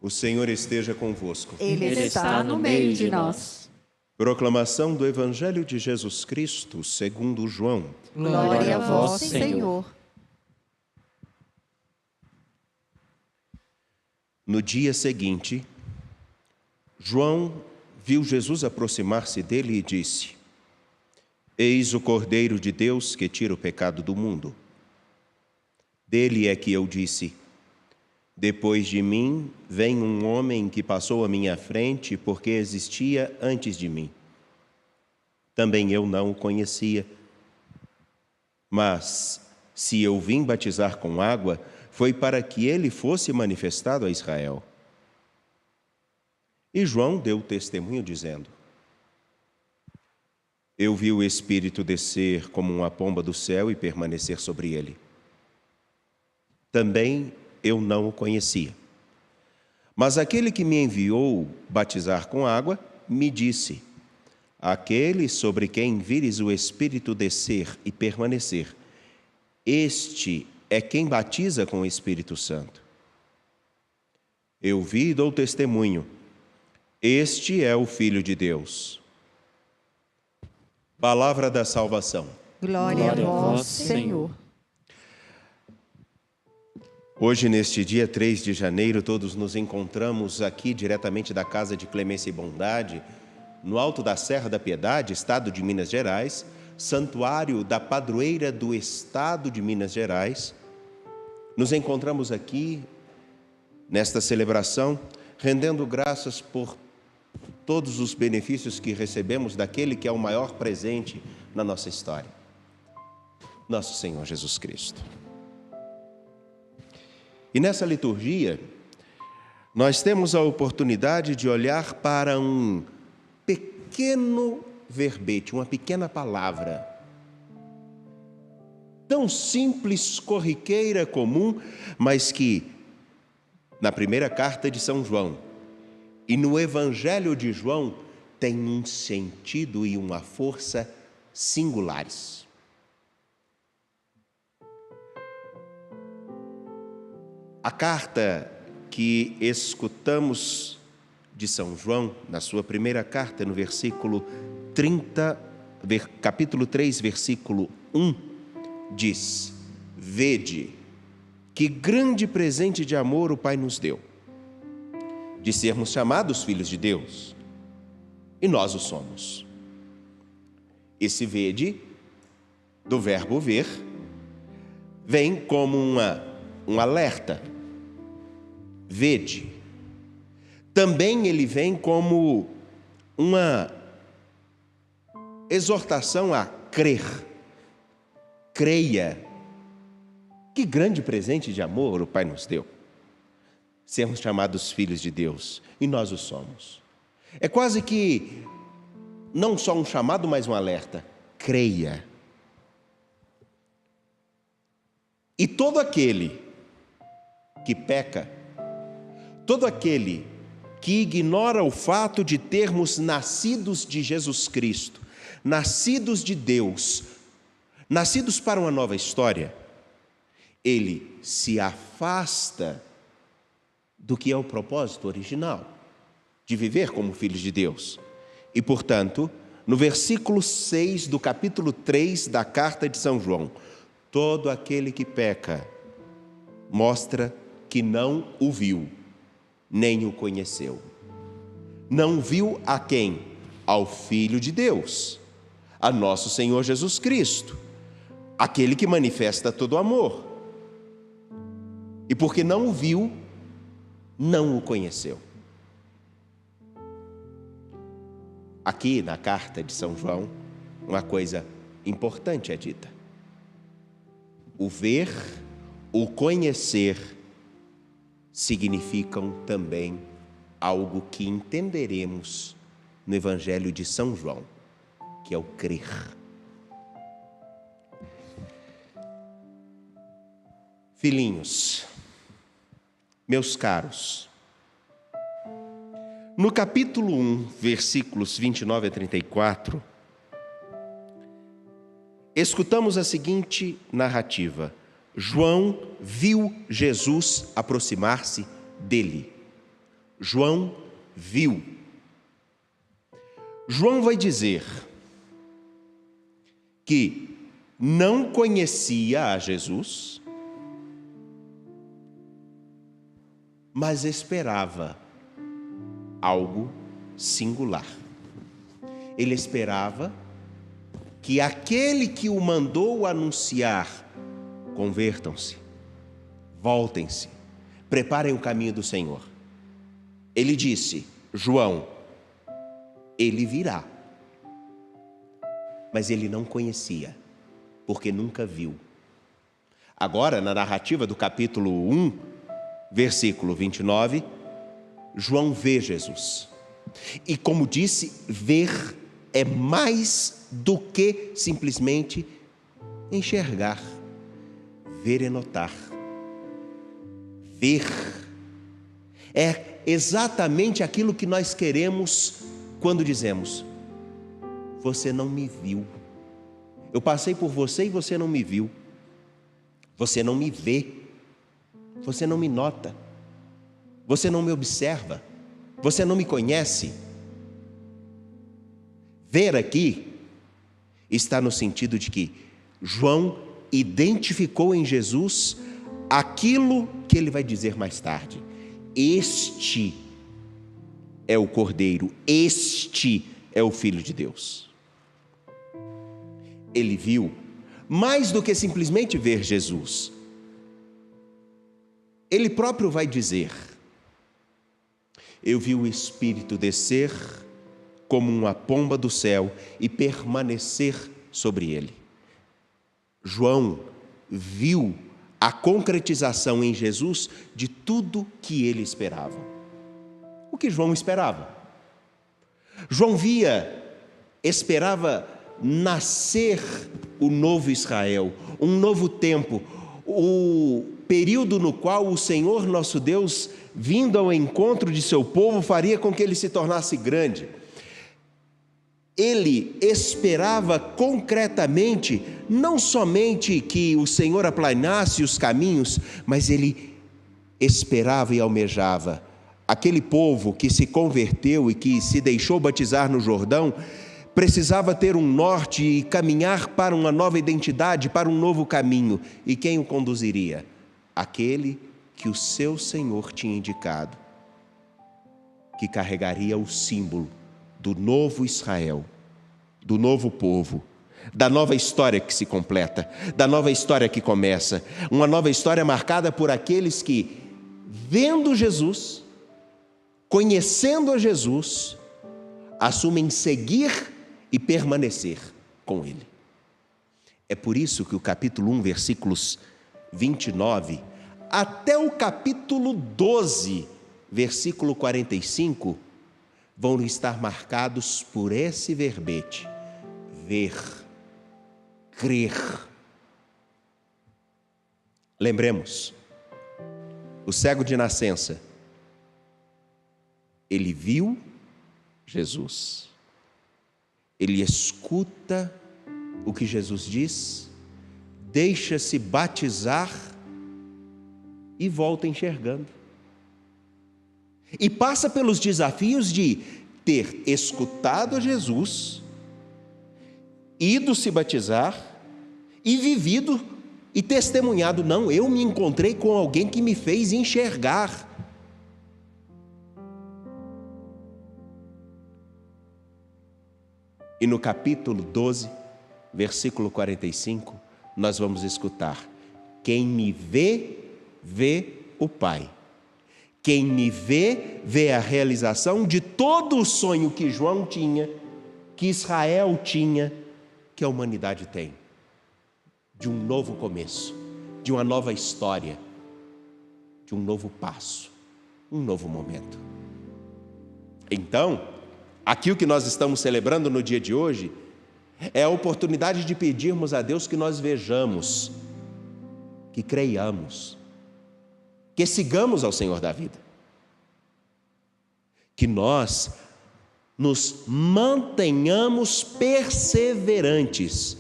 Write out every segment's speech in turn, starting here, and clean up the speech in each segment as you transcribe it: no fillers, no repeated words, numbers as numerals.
O Senhor esteja convosco. Ele está no meio de nós. Proclamação do Evangelho de Jesus Cristo, segundo João. Glória a vós, Senhor. No dia seguinte, João viu Jesus aproximar-se dele e disse: Eis o Cordeiro de Deus que tira o pecado do mundo. Dele é que eu disse: Depois de mim vem um homem que passou à minha frente porque existia antes de mim. Também eu não o conhecia. Mas, se eu vim batizar com água, foi para que ele fosse manifestado a Israel. E João deu testemunho dizendo: Eu vi o Espírito descer como uma pomba do céu e permanecer sobre ele. Também eu não o conhecia. Mas aquele que me enviou batizar com água, me disse: Aquele sobre quem vires o Espírito descer e permanecer, este é quem batiza com o Espírito Santo. Eu vi e dou testemunho: este é o Filho de Deus. Palavra da salvação. Glória a vós, Senhor. Hoje, neste dia 3 de janeiro, todos nos encontramos aqui diretamente da Casa de Clemência e Bondade, no alto da Serra da Piedade, estado de Minas Gerais, santuário da padroeira do estado de Minas Gerais. Nos encontramos aqui, nesta celebração, rendendo graças por todos os benefícios que recebemos daquele que é o maior presente na nossa história, nosso Senhor Jesus Cristo. E nessa liturgia, nós temos a oportunidade de olhar para um pequeno verbete, uma pequena palavra, tão simples, corriqueira, comum, mas que, na primeira carta de São João e no Evangelho de João, tem um sentido e uma força singulares. A carta que escutamos de São João, na sua primeira carta, no capítulo 3, versículo 1, diz: Vede, que grande presente de amor o Pai nos deu, de sermos chamados filhos de Deus, e nós o somos. Esse vede, do verbo ver, vem como um alerta. Vede. Também ele vem como uma exortação a crer. Creia. Que grande presente de amor o Pai nos deu. Sermos chamados filhos de Deus, e nós o somos. É quase que não só um chamado, mas um alerta. Creia. E todo aquele que peca, todo aquele que ignora o fato de termos nascidos de Jesus Cristo, nascidos de Deus, nascidos para uma nova história, ele se afasta do que é o propósito original, de viver como filhos de Deus. E, portanto, no versículo 6 do capítulo 3 da carta de São João, todo aquele que peca mostra que não o viu, nem o conheceu. Não viu a quem? Ao Filho de Deus, a nosso Senhor Jesus Cristo, aquele que manifesta todo o amor. E porque não o viu, não o conheceu. Aqui na carta de São João, uma coisa importante é dita. O ver, o conhecer, significam também algo que entenderemos no Evangelho de São João, que é o crer. Filhinhos, meus caros, no capítulo 1, versículos 29 a 34, escutamos a seguinte narrativa: João viu Jesus aproximar-se dele. João viu. João vai dizer que não conhecia a Jesus, mas esperava algo singular. Ele esperava que aquele que o mandou anunciar: convertam-se, voltem-se, preparem o caminho do Senhor. Ele disse: João, ele virá. Mas ele não conhecia, porque nunca viu. Agora, na narrativa do capítulo 1, versículo 29, João vê Jesus. E como disse, ver é mais do que simplesmente enxergar. Ver é notar. Ver é exatamente aquilo que nós queremos quando dizemos: você não me viu. Eu passei por você e você não me viu. Você não me vê. Você não me nota. Você não me observa. Você não me conhece. Ver aqui está no sentido de que João identificou em Jesus aquilo que ele vai dizer mais tarde: este é o Cordeiro, este é o Filho de Deus. Ele viu mais do que simplesmente ver Jesus. Ele próprio vai dizer: eu vi o Espírito descer como uma pomba do céu e permanecer sobre ele. João viu a concretização em Jesus de tudo que ele esperava. O que João esperava? João esperava nascer o novo Israel, um novo tempo, o período no qual o Senhor nosso Deus, vindo ao encontro de seu povo, faria com que ele se tornasse grande. Ele esperava concretamente, não somente que o Senhor aplanasse os caminhos, mas ele esperava e almejava aquele povo que se converteu e que se deixou batizar no Jordão. Precisava ter um norte e caminhar para uma nova identidade, para um novo caminho. E quem o conduziria? Aquele que o seu Senhor tinha indicado, que carregaria o símbolo do novo Israel, do novo povo, da nova história que se completa, da nova história que começa, uma nova história marcada por aqueles que, vendo Jesus, conhecendo a Jesus, assumem seguir e permanecer com Ele. É por isso que o capítulo 1, versículos 29, até o capítulo 12, versículo 45, vão estar marcados por esse verbete: ver, crer. Lembremos, o cego de nascença, ele viu Jesus, ele escuta o que Jesus diz, deixa-se batizar e volta enxergando. E passa pelos desafios de ter escutado a Jesus, ido se batizar e vivido e testemunhado: não, eu me encontrei com alguém que me fez enxergar. E no capítulo 12, versículo 45, nós vamos escutar: quem me vê, vê o Pai. Quem me vê, vê a realização de todo o sonho que João tinha, que Israel tinha, que a humanidade tem. De um novo começo, de uma nova história, de um novo passo, um novo momento. Então, aqui o que nós estamos celebrando no dia de hoje é a oportunidade de pedirmos a Deus que nós vejamos, que creiamos, que sigamos ao Senhor da vida, que nós nos mantenhamos perseverantes,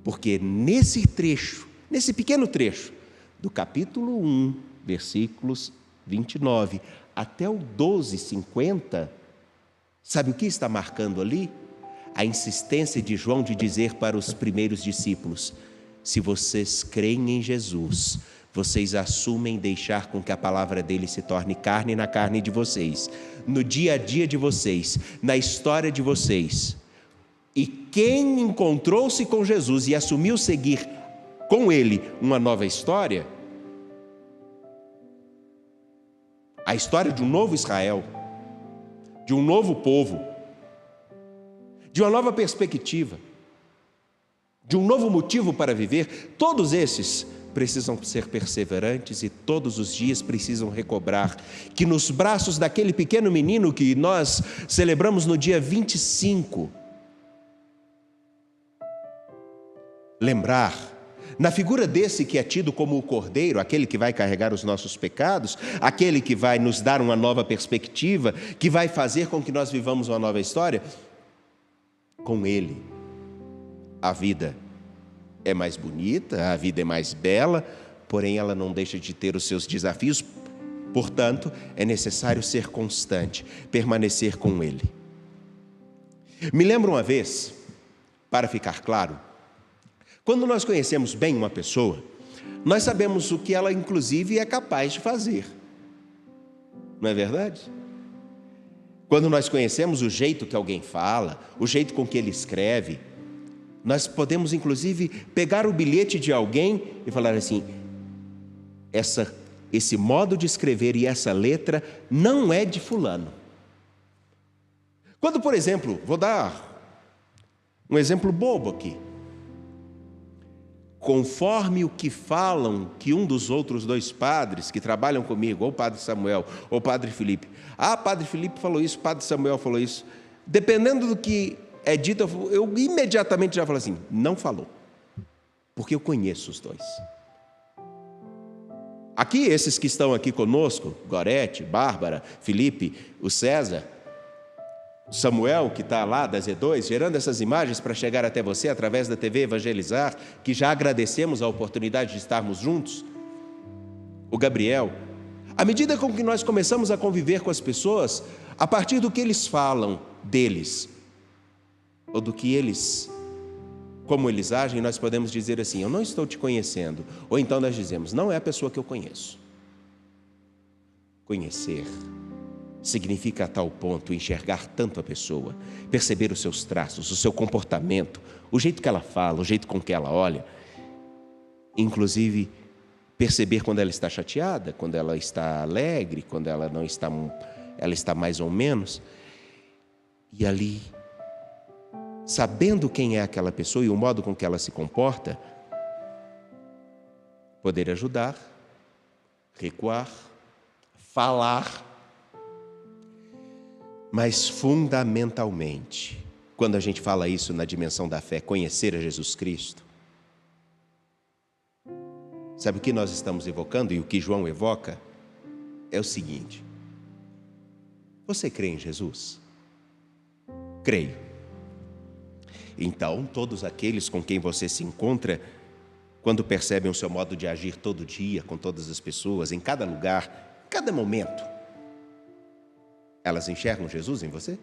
porque nesse trecho, nesse pequeno trecho do capítulo 1, versículos 29 até o 12:50, sabe o que está marcando ali? A insistência de João de dizer para os primeiros discípulos: se vocês creem em Jesus, vocês assumem deixar com que a palavra dele se torne carne na carne de vocês, no dia a dia de vocês, na história de vocês. E quem encontrou-se com Jesus e assumiu seguir com ele uma nova história, a história de um novo Israel, de um novo povo, de uma nova perspectiva, de um novo motivo para viver, todos esses precisam ser perseverantes e todos os dias precisam recobrar que nos braços daquele pequeno menino que nós celebramos no dia 25, lembrar, na figura desse que é tido como o Cordeiro, aquele que vai carregar os nossos pecados, aquele que vai nos dar uma nova perspectiva, que vai fazer com que nós vivamos uma nova história, com ele a vida é mais bonita, a vida é mais bela, porém ela não deixa de ter os seus desafios, portanto é necessário ser constante, permanecer com ele. Me lembro uma vez, para ficar claro, quando nós conhecemos bem uma pessoa, nós sabemos o que ela inclusive é capaz de fazer, não é verdade? Quando nós conhecemos o jeito que alguém fala, o jeito com que ele escreve, nós podemos inclusive pegar o bilhete de alguém e falar assim: esse modo de escrever e essa letra não é de fulano. Quando, por exemplo, vou dar um exemplo bobo aqui. Conforme o que falam que um dos outros dois padres que trabalham comigo, ou o padre Samuel, ou o padre Felipe, padre Felipe falou isso, padre Samuel falou isso, dependendo do que é dito, eu imediatamente já falo assim: não falou, porque eu conheço os dois. Aqui, esses que estão aqui conosco, Gorete, Bárbara, Felipe, o César, Samuel, que está lá da Z2, gerando essas imagens para chegar até você através da TV Evangelizar, que já agradecemos a oportunidade de estarmos juntos, o Gabriel. À medida com que nós começamos a conviver com as pessoas, a partir do que eles falam deles, ou do que eles, como eles agem, nós podemos dizer assim: eu não estou te conhecendo. Ou então nós dizemos: não é a pessoa que eu conheço. Conhecer significa a tal ponto enxergar tanto a pessoa, perceber os seus traços, o seu comportamento, o jeito que ela fala, o jeito com que ela olha, inclusive perceber quando ela está chateada, quando ela está alegre, quando ela não está, ela está mais ou menos, e ali, sabendo quem é aquela pessoa e o modo com que ela se comporta, poder ajudar, recuar, falar. Mas fundamentalmente, quando a gente fala isso na dimensão da fé, conhecer a Jesus Cristo, sabe o que nós estamos evocando e o que João evoca? É o seguinte: você crê em Jesus? Creio. Então, todos aqueles com quem você se encontra, quando percebem o seu modo de agir todo dia, com todas as pessoas, em cada lugar, em cada momento, elas enxergam Jesus em você?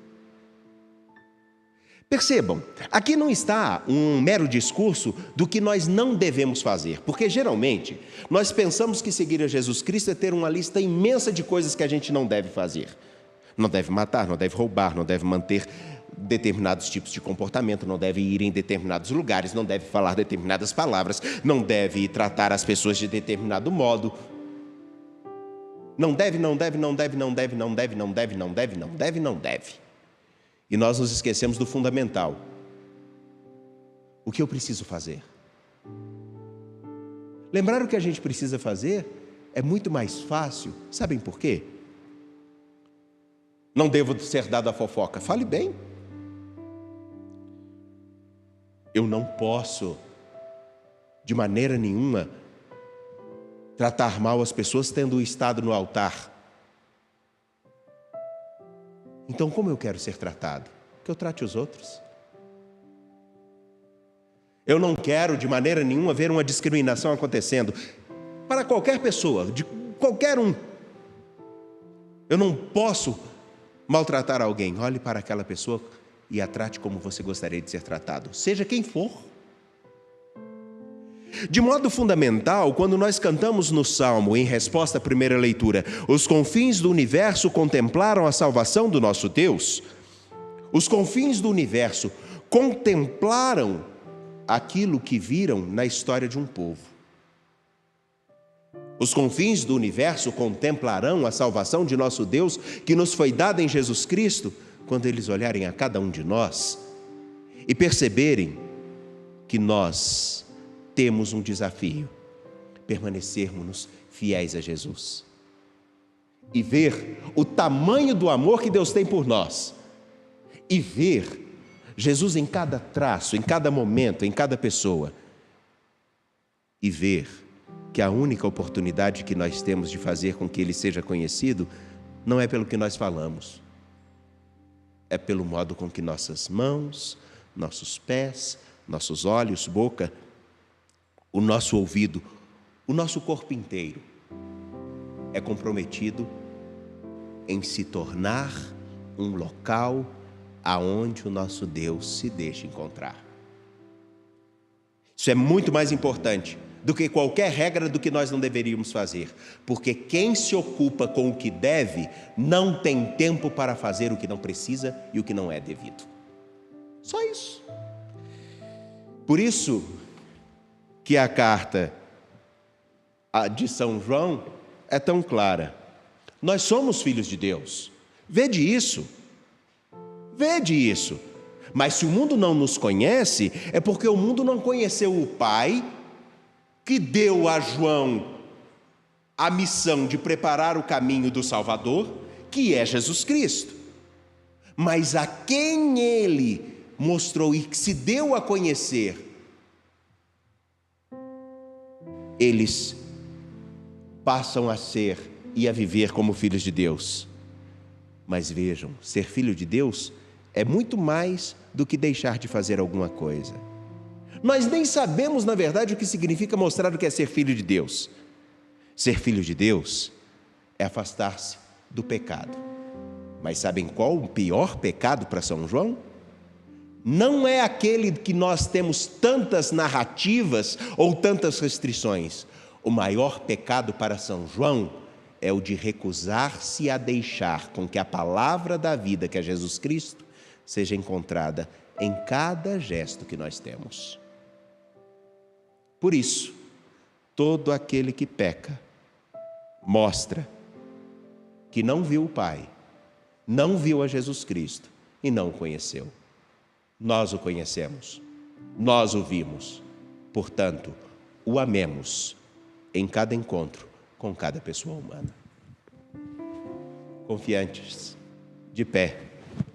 Percebam, aqui não está um mero discurso do que nós não devemos fazer, porque geralmente nós pensamos que seguir a Jesus Cristo é ter uma lista imensa de coisas que a gente não deve fazer. Não deve matar, não deve roubar, não deve manter determinados tipos de comportamento, não deve ir em determinados lugares, não deve falar determinadas palavras, não deve tratar as pessoas de determinado modo. Não deve, não deve, não deve, não deve, não deve, não deve, não deve, não deve, não deve. E nós nos esquecemos do fundamental. O que eu preciso fazer? Lembrar o que a gente precisa fazer é muito mais fácil. Sabem por quê? Não devo ser dado a fofoca. Fale bem. Eu não posso, de maneira nenhuma, tratar mal as pessoas tendo estado no altar. Então, como eu quero ser tratado? Que eu trate os outros. Eu não quero, de maneira nenhuma, ver uma discriminação acontecendo para qualquer pessoa, de qualquer um. Eu não posso maltratar alguém. Olhe para aquela pessoa e a trate como você gostaria de ser tratado, seja quem for. De modo fundamental, quando nós cantamos no Salmo, em resposta à primeira leitura, os confins do universo contemplaram a salvação do nosso Deus, os confins do universo contemplaram aquilo que viram na história de um povo. Os confins do universo contemplarão a salvação de nosso Deus, que nos foi dada em Jesus Cristo, quando eles olharem a cada um de nós e perceberem que nós temos um desafio: permanecermos fiéis a Jesus e ver o tamanho do amor que Deus tem por nós e ver Jesus em cada traço, em cada momento, em cada pessoa, e ver que a única oportunidade que nós temos de fazer com que Ele seja conhecido não é pelo que nós falamos, é pelo modo com que nossas mãos, nossos pés, nossos olhos, boca, o nosso ouvido, o nosso corpo inteiro é comprometido em se tornar um local aonde o nosso Deus se deixa encontrar. Isso é muito mais importante do que qualquer regra do que nós não deveríamos fazer, porque quem se ocupa com o que deve não tem tempo para fazer o que não precisa e o que não é devido. Só isso. Por isso que a carta de São João é tão clara. Nós somos filhos de Deus. Vede isso. Vede isso. Mas se o mundo não nos conhece, é porque o mundo não conheceu o Pai, que deu a João a missão de preparar o caminho do Salvador, que é Jesus Cristo. Mas a quem Ele mostrou e que se deu a conhecer, eles passam a ser e a viver como filhos de Deus. Mas vejam, ser filho de Deus é muito mais do que deixar de fazer alguma coisa. Nós nem sabemos, na verdade, o que significa mostrar o que é ser filho de Deus. Ser filho de Deus é afastar-se do pecado. Mas sabem qual o pior pecado para São João? Não é aquele que nós temos tantas narrativas ou tantas restrições. O maior pecado para São João é o de recusar-se a deixar com que a palavra da vida, que é Jesus Cristo, seja encontrada em cada gesto que nós temos. Por isso, todo aquele que peca mostra que não viu o Pai, não viu a Jesus Cristo e não o conheceu. Nós o conhecemos, nós o vimos, portanto, o amemos em cada encontro com cada pessoa humana. Confiantes, de pé,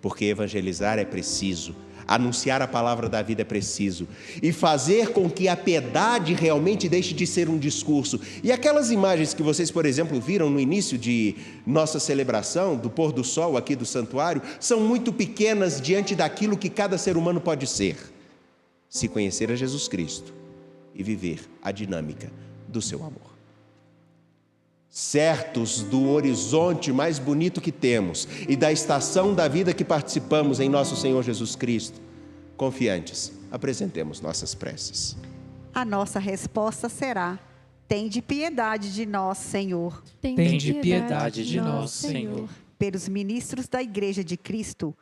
porque evangelizar é preciso, anunciar a palavra da vida é preciso, e fazer com que a piedade realmente deixe de ser um discurso. E aquelas imagens que vocês, por exemplo, viram no início de nossa celebração, do pôr do sol aqui do santuário, são muito pequenas diante daquilo que cada ser humano pode ser, se conhecer a Jesus Cristo e viver a dinâmica do seu amor. Certos do horizonte mais bonito que temos e da estação da vida que participamos em nosso Senhor Jesus Cristo, confiantes, apresentemos nossas preces. A nossa resposta será: tende piedade de nós, Senhor. Tende piedade de nós, Senhor. Pelos ministros da Igreja de Cristo,